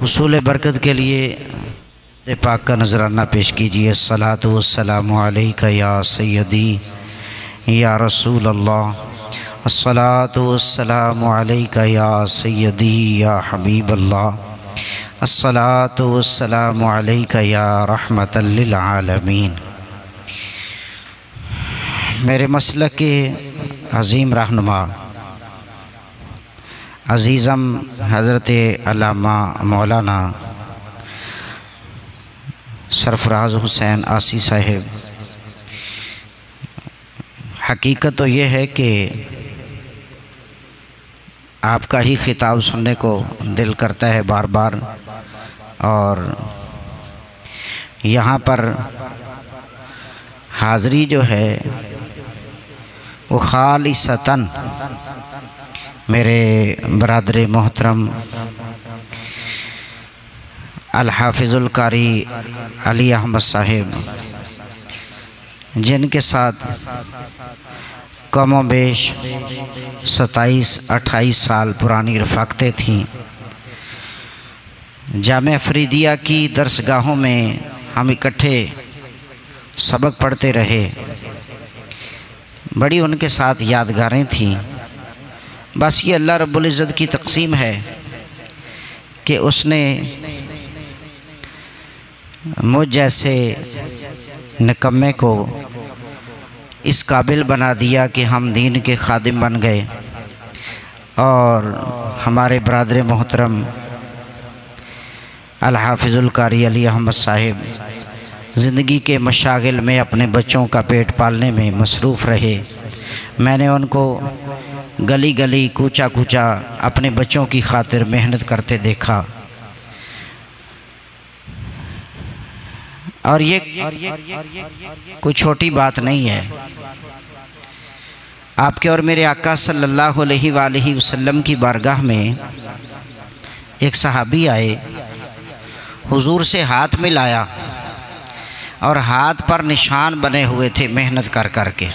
حصول برکت کے لیے پاک کا نذرانہ پیش کیجیے۔ الصلاۃ والسلام علیک یا سیدی یا رسول اللہ، الصلاۃ والسلام علیک یا سیدی یا حبیب اللہ، الصلاۃ والسلام علیک یا رحمۃ للعالمین۔ میرے مسلک کے عظیم رہنما عزیزم حضرت علامہ مولانا سرفراز حسین آسی صاحب، حقیقت تو یہ ہے کہ آپ کا ہی خطاب سننے کو دل کرتا ہے بار بار، اور یہاں پر حاضری جو ہے وہ خالصتاً میرے برادر محترم الحافظ القاری علی احمد صاحب، جن کے ساتھ کم و بیش 27-28 سال پرانی رفاقتیں تھیں، جامعہ فریدیہ کی درسگاہوں میں ہم اکٹھے سبق پڑھتے رہے، بڑی ان کے ساتھ یادگاریں تھیں۔ بس یہ اللہ رب العزت کی تقسیم ہے کہ اس نے مجھ جیسے نکمے کو اس قابل بنا دیا کہ ہم دین کے خادم بن گئے، اور ہمارے برادر محترم الحافظ القاری علی احمد صاحب زندگی کے مشاغل میں اپنے بچوں کا پیٹ پالنے میں مصروف رہے۔ میں نے ان کو گلی گلی کوچا کوچا اپنے بچوں کی خاطر محنت کرتے دیکھا، اور یہ کوئی چھوٹی بات نہیں ہے۔ آپ کے اور میرے آقا صلی اللہ علیہ وآلہ وسلم کی بارگاہ میں ایک صحابی آئے، حضور سے ہاتھ ملایا، اور ہاتھ پر نشان بنے ہوئے تھے محنت کر کر کے،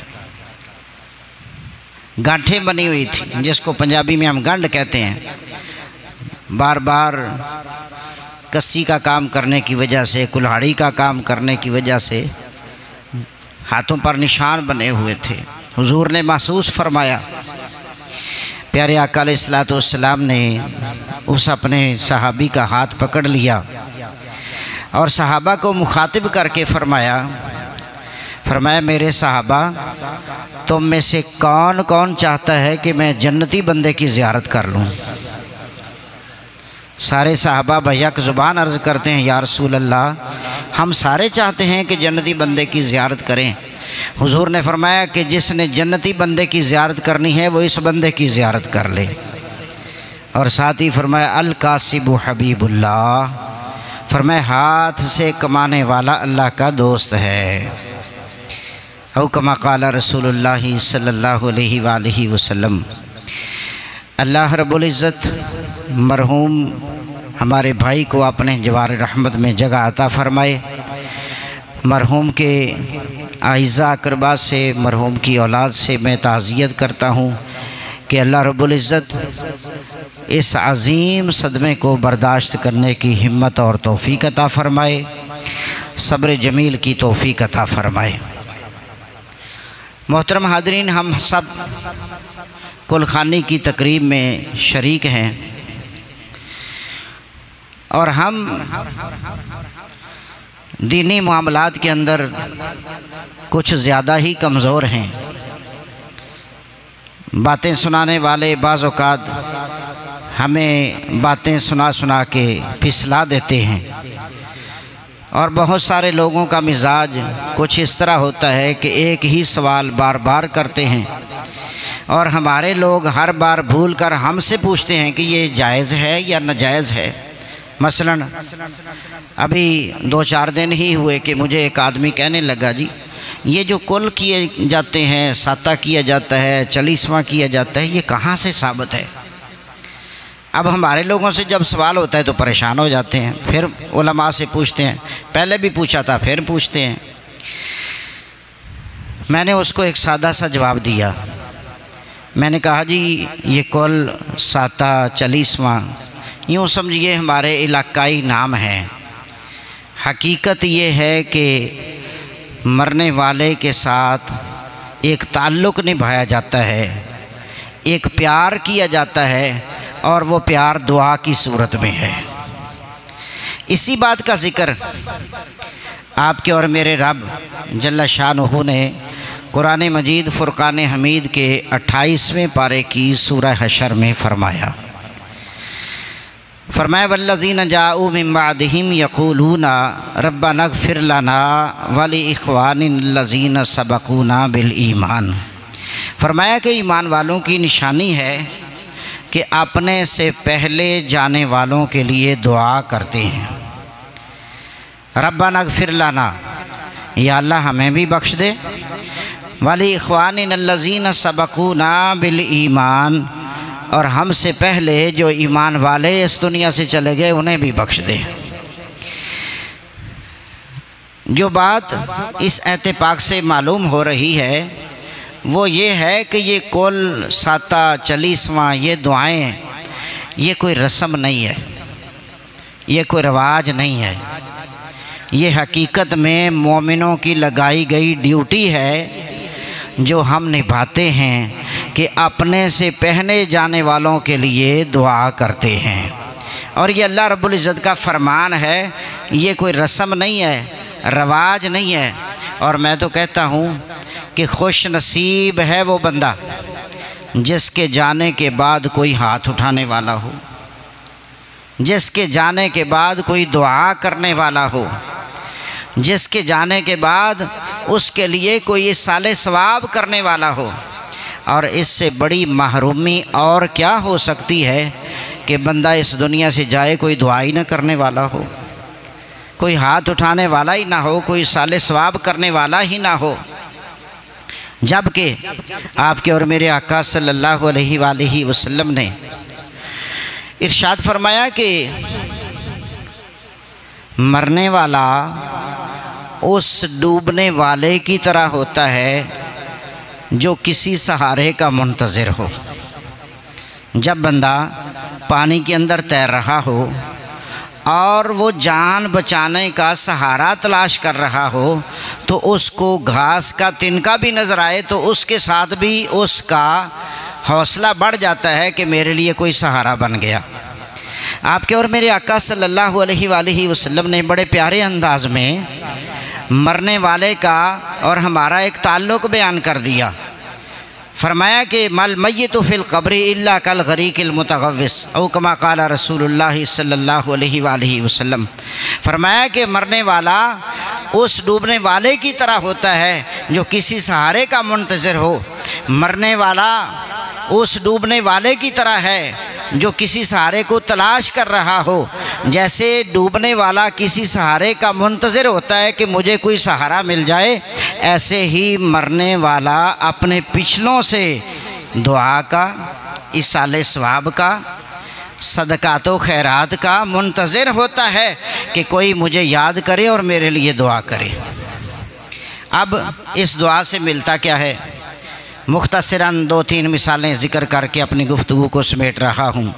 گانٹھیں بنی ہوئی تھی، جس کو پنجابی میں ہم گنڈ کہتے ہیں۔ بار بار کسی کا کام کرنے کی وجہ سے، کلہاڑی کا کام کرنے کی وجہ سے ہاتھوں پر نشان بنے ہوئے تھے۔ حضور نے محسوس فرمایا، پیارے آقا علیہ الصلوۃ والسلام نے اس اپنے صحابی کا ہاتھ پکڑ لیا اور صحابہ کو مخاطب کر کے فرمایا میرے صحابہ، تم میں سے کون کون چاہتا ہے کہ میں جنتی بندے کی زیارت کر لوں؟ سارے صحابہ بیک زبان عرض کرتے ہیں، یا رسول اللہ، ہم سارے چاہتے ہیں کہ جنتی بندے کی زیارت کریں۔ حضور نے فرمایا کہ جس نے جنتی بندے کی زیارت کرنی ہے وہ اس بندے کی زیارت کر لے، اور ساتھ ہی فرمایا القاسب حبیب اللہ، فرمایا ہاتھ سے کمانے والا اللہ کا دوست ہے، او کما قال رسول اللہ صلی اللہ علیہ وآلہ وسلم۔ اللہ رب العزت مرحوم ہمارے بھائی کو اپنے جوار رحمت میں جگہ عطا فرمائے۔ مرحوم کے اعزاء اقرباء سے، مرحوم کی اولاد سے میں تعزیت کرتا ہوں کہ اللہ رب العزت اس عظیم صدمے کو برداشت کرنے کی ہمت اور توفیق عطا فرمائے، صبر جمیل کی توفیق عطا فرمائے۔ محترم حاضرین، ہم سب کلخانی کی تقریب میں شریک ہیں، اور ہم دینی معاملات کے اندر کچھ زیادہ ہی کمزور ہیں۔ باتیں سنانے والے بعض اوقات ہمیں باتیں سنا کے پھسلا دیتے ہیں، اور بہت سارے لوگوں کا مزاج کچھ اس طرح ہوتا ہے کہ ایک ہی سوال بار بار کرتے ہیں، اور ہمارے لوگ ہر بار بھول کر ہم سے پوچھتے ہیں کہ یہ جائز ہے یا ناجائز ہے۔ مثلا ابھی 2-4 دن ہی ہوئے کہ مجھے ایک آدمی کہنے لگا، جی یہ جو کل کیے جاتے ہیں، ساتہ کیا جاتا ہے، 40واں کیا جاتا ہے، یہ کہاں سے ثابت ہے؟ اب ہمارے لوگوں سے جب سوال ہوتا ہے تو پریشان ہو جاتے ہیں، پھر علماء سے پوچھتے ہیں، پہلے بھی پوچھا تھا پھر پوچھتے ہیں۔ میں نے اس کو ایک سادہ سا جواب دیا، میں نے کہا جی یہ کل ساتہ 40واں یوں سمجھیے ہمارے علاقائی نام ہیں۔ حقیقت یہ ہے کہ مرنے والے کے ساتھ ایک تعلق نبھایا جاتا ہے، ایک پیار کیا جاتا ہے، اور وہ پیار دعا کی صورت میں ہے۔ اسی بات کا ذکر آپ کے اور میرے رب جل شانہ نے قرآن مجید فرقان حمید کے 28ویں پارے کی سورہ حشر میں فرمایا۔ والذین جاءوا من بعدہم یقولون ربنا اغفر لنا ولإخواننا الذین سبقونا بالایمان۔ فرمایا کہ ایمان والوں کی نشانی ہے کہ اپنے سے پہلے جانے والوں کے لیے دعا کرتے ہیں۔ ربنا اغفر لنا، یا اللہ ہمیں بھی بخش دے، وَلِإِخْوَانِنَا الَّذِينَ سَبَقُونَا بِالْإِيمَانِ، اور ہم سے پہلے جو ایمان والے اس دنیا سے چلے گئے انہیں بھی بخش دے۔ جو بات اس آیت پاک سے معلوم ہو رہی ہے وہ یہ ہے کہ یہ کل 40واں یہ دعائیں یہ کوئی رسم نہیں ہے، یہ کوئی رواج نہیں ہے، یہ حقیقت میں مومنوں کی لگائی گئی ڈیوٹی ہے جو ہم نبھاتے ہیں کہ اپنے سے پہلے جانے والوں کے لیے دعا کرتے ہیں۔ اور یہ اللہ رب العزت کا فرمان ہے، یہ کوئی رسم نہیں ہے، رواج نہیں ہے۔ اور میں تو کہتا ہوں کہ خوش نصیب ہے وہ بندہ جس کے جانے کے بعد کوئی ہاتھ اٹھانے والا ہو، جس کے جانے کے بعد کوئی دعا کرنے والا ہو، جس کے جانے کے بعد اس کے لیے کوئی ایصال ثواب کرنے والا ہو۔ اور اس سے بڑی محرومی اور کیا ہو سکتی ہے کہ بندہ اس دنیا سے جائے کوئی دعا ہی نہ کرنے والا ہو، کوئی ہاتھ اٹھانے والا ہی نہ ہو، کوئی ایصال ثواب کرنے والا ہی نہ ہو۔ جبکہ آپ کے اور میرے آقا صلی اللہ علیہ وآلہ وسلم نے ارشاد فرمایا کہ مرنے والا اس ڈوبنے والے کی طرح ہوتا ہے جو کسی سہارے کا منتظر ہو۔ جب بندہ پانی کے اندر تیر رہا ہو اور وہ جان بچانے کا سہارا تلاش کر رہا ہو تو اس کو گھاس کا تنکا بھی نظر آئے تو اس کے ساتھ بھی اس کا حوصلہ بڑھ جاتا ہے کہ میرے لیے کوئی سہارا بن گیا۔ آپ کے اور میرے آقا صلی اللہ علیہ وآلہ وسلم نے بڑے پیارے انداز میں مرنے والے کا اور ہمارا ایک تعلق بیان کر دیا۔ فرمایا کہ مل میت فی القبر الا کالغریق المتغوص، او کما قال رسول اللہ صلی اللہ علیہ وآلہ وسلم۔ فرمایا کہ مرنے والا اس ڈوبنے والے کی طرح ہوتا ہے جو کسی سہارے کا منتظر ہو۔ مرنے والا اس ڈوبنے والے کی طرح ہے جو کسی سہارے کو تلاش کر رہا ہو۔ جیسے ڈوبنے والا کسی سہارے کا منتظر ہوتا ہے کہ مجھے کوئی سہارا مل جائے، ایسے ہی مرنے والا اپنے پچھلوں سے دعا کا، ایصال ثواب کا، صدقات و خیرات کا منتظر ہوتا ہے کہ کوئی مجھے یاد کرے اور میرے لیے دعا کرے۔ اب اس دعا سے ملتا کیا ہے؟ مختصراً 2-3 مثالیں ذکر کر کے اپنی گفتگو کو سمیٹ رہا ہوں۔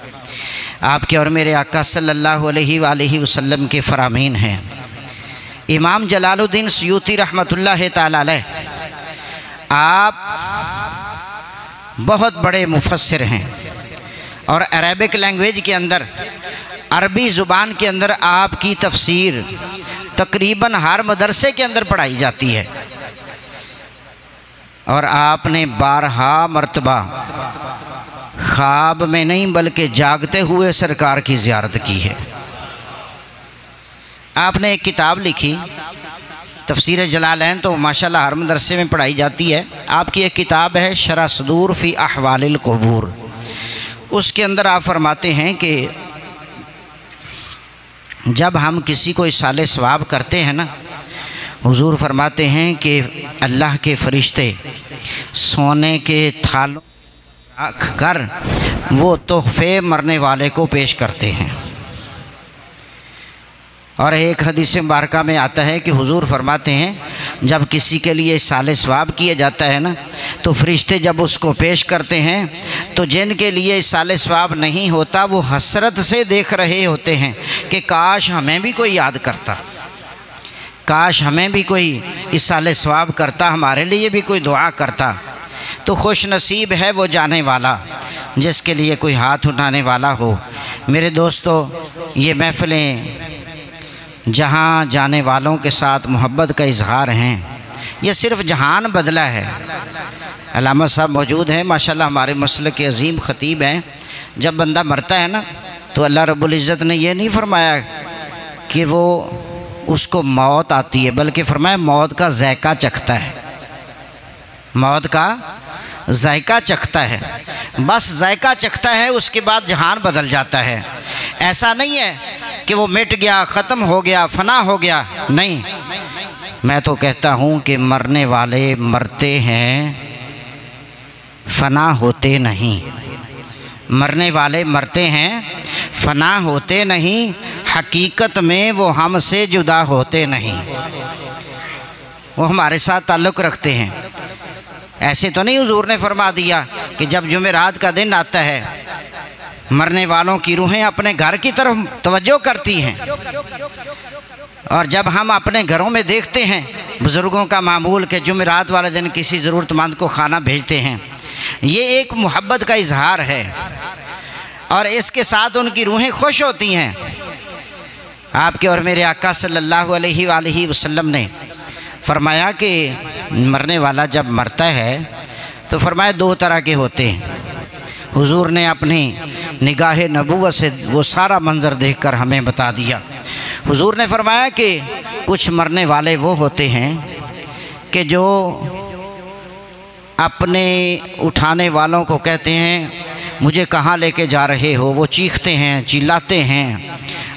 آپ کے اور میرے آقا صلی اللہ علیہ وآلہ وسلم کے فرامین ہیں۔ امام جلال الدین سیوطی رحمۃ اللہ تعالی علیہ آپ بہت بڑے مفسر ہیں، اور عربک لینگویج کے اندر، عربی زبان کے اندر آپ کی تفسیر تقریباً ہر مدرسے کے اندر پڑھائی جاتی ہے، اور آپ نے 12 مرتبہ خواب میں نہیں بلکہ جاگتے ہوئے سرکار کی زیارت کی ہے۔ آپ نے ایک کتاب لکھی تفسیر جلالین، تو ماشاءاللہ ہر مدرسے میں پڑھائی جاتی ہے۔ آپ کی ایک کتاب ہے شرح صدور فی احوال القبور، اس کے اندر آپ فرماتے ہیں کہ جب ہم کسی کو ایصال ثواب کرتے ہیں نا، حضور فرماتے ہیں کہ اللہ کے فرشتے سونے کے تھالوں رکھ کر وہ تحفے مرنے والے کو پیش کرتے ہیں۔ اور ایک حدیث مبارکہ میں آتا ہے کہ حضور فرماتے ہیں جب کسی کے لیے اِصالِ ثواب کیا جاتا ہے نا تو فرشتے جب اس کو پیش کرتے ہیں تو جن کے لیے اِصالِ ثواب نہیں ہوتا وہ حسرت سے دیکھ رہے ہوتے ہیں کہ کاش ہمیں بھی کوئی یاد کرتا، کاش ہمیں بھی کوئی اِصالِ ثواب کرتا، ہمارے لیے بھی کوئی دعا کرتا۔ تو خوش نصیب ہے وہ جانے والا جس کے لیے کوئی ہاتھ اٹھانے والا ہو۔ میرے دوستو، یہ محفلیں جہاں جانے والوں کے ساتھ محبت کا اظہار ہیں، یہ صرف جہان بدلا ہے۔ علامہ صاحب موجود ہیں، ماشاءاللہ ہمارے مسلک کے عظیم خطیب ہیں۔ جب بندہ مرتا ہے نا تو اللہ رب العزت نے یہ نہیں فرمایا کہ وہ اس کو موت آتی ہے، بلکہ فرمایا موت کا ذائقہ چکھتا ہے، موت کا ذائقہ چکھتا ہے، بس ذائقہ چکھتا ہے، اس کے بعد جہان بدل جاتا ہے۔ ایسا نہیں ہے کہ وہ مٹ گیا، ختم ہو گیا، فنا ہو گیا، نہیں۔ میں تو کہتا ہوں کہ مرنے والے مرتے ہیں، فنا ہوتے نہیں۔ مرنے والے مرتے ہیں، فنا ہوتے نہیں، حقیقت میں وہ ہم سے جدا ہوتے نہیں، وہ ہمارے ساتھ تعلق رکھتے ہیں۔ ایسے تو نہیں حضور نے فرما دیا کہ جب جمعرات کا دن آتا ہے مرنے والوں کی روحیں اپنے گھر کی طرف توجہ کرتی ہیں، اور جب ہم اپنے گھروں میں دیکھتے ہیں بزرگوں کا معمول کہ جمعرات والے دن کسی ضرورت مند کو کھانا بھیجتے ہیں، یہ ایک محبت کا اظہار ہے، اور اس کے ساتھ ان کی روحیں خوش ہوتی ہیں۔ آپ کے اور میرے آقا صلی اللہ علیہ وآلہ وسلم نے فرمایا کہ مرنے والا جب مرتا ہے تو فرمایا دو طرح کے ہوتے ہیں۔ حضور نے اپنی نگاہ نبوت سے وہ سارا منظر دیکھ کر ہمیں بتا دیا۔ حضور نے فرمایا کہ کچھ مرنے والے وہ ہوتے ہیں کہ جو اپنے اٹھانے والوں کو کہتے ہیں مجھے کہاں لے کے جا رہے ہو، وہ چیختے ہیں، چلاتے ہیں،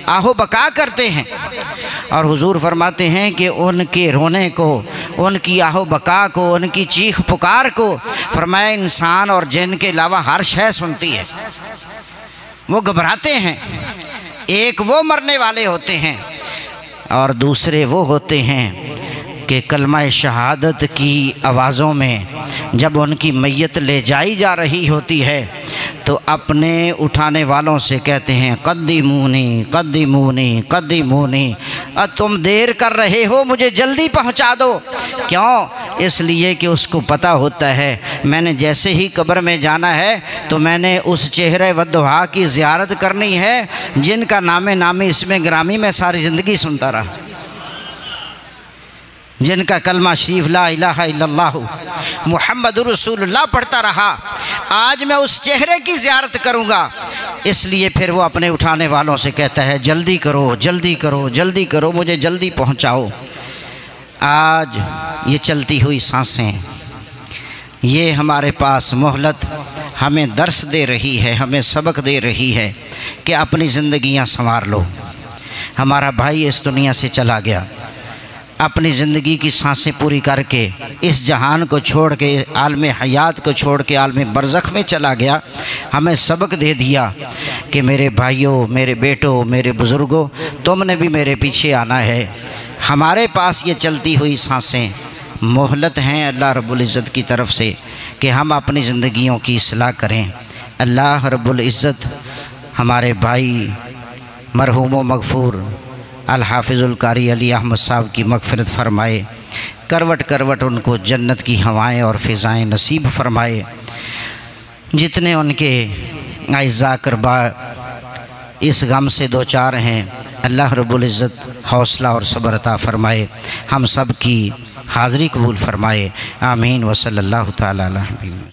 آہو بکا کرتے ہیں، اور حضور فرماتے ہیں کہ ان کے رونے کو، ان کی آہو بکا کو، ان کی چیخ پکار کو فرمایا انسان اور جن کے علاوہ ہر شے سنتی ہے، وہ گھبراتے ہیں۔ ایک وہ مرنے والے ہوتے ہیں، اور دوسرے وہ ہوتے ہیں کہ کلمہ شہادت کی آوازوں میں جب ان کی میت لے جائی جا رہی ہوتی ہے تو اپنے اٹھانے والوں سے کہتے ہیں قدمونی قدمونی قدمونی، تم دیر کر رہے ہو، مجھے جلدی پہنچا دو۔ کیوں؟ اس لیے کہ اس کو پتہ ہوتا ہے میں نے جیسے ہی قبر میں جانا ہے تو میں نے اس چہرہ والدعا کی زیارت کرنی ہے جن کا نام اس میں گرامی میں ساری زندگی سنتا رہا، جن کا کلمہ شریف لا الہ الا اللہ محمد رسول اللہ پڑھتا رہا۔ آج میں اس چہرے کی زیارت کروں گا، اس لیے پھر وہ اپنے اٹھانے والوں سے کہتا ہے جلدی کرو جلدی کرو جلدی کرو، مجھے جلدی پہنچاؤ۔ آج یہ چلتی ہوئی سانسیں، یہ ہمارے پاس مہلت ہمیں درس دے رہی ہے، ہمیں سبق دے رہی ہے کہ اپنی زندگیاں سنوار لو۔ ہمارا بھائی اس دنیا سے چلا گیا، اپنی زندگی کی سانسیں پوری کر کے اس جہان کو چھوڑ کے، عالم حیات کو چھوڑ کے عالم برزخ میں چلا گیا۔ ہمیں سبق دے دیا کہ میرے بھائیوں، میرے بیٹوں، میرے بزرگوں، تم نے بھی میرے پیچھے آنا ہے۔ ہمارے پاس یہ چلتی ہوئی سانسیں مہلت ہیں اللہ رب العزت کی طرف سے کہ ہم اپنی زندگیوں کی اصلاح کریں۔ اللہ رب العزت ہمارے بھائی مرحوم و مغفور الحافظ القاری علی احمد صاحب کی مغفرت فرمائے، کروٹ کروٹ ان کو جنت کی ہوائیں اور فضائیں نصیب فرمائے۔ جتنے ان کے اعزاء اقربا اس غم سے دوچار ہیں، اللہ رب العزت حوصلہ اور صبر عطا فرمائے، ہم سب کی حاضری قبول فرمائے، آمین۔ وصلی اللہ تعالی علیہ وسلم۔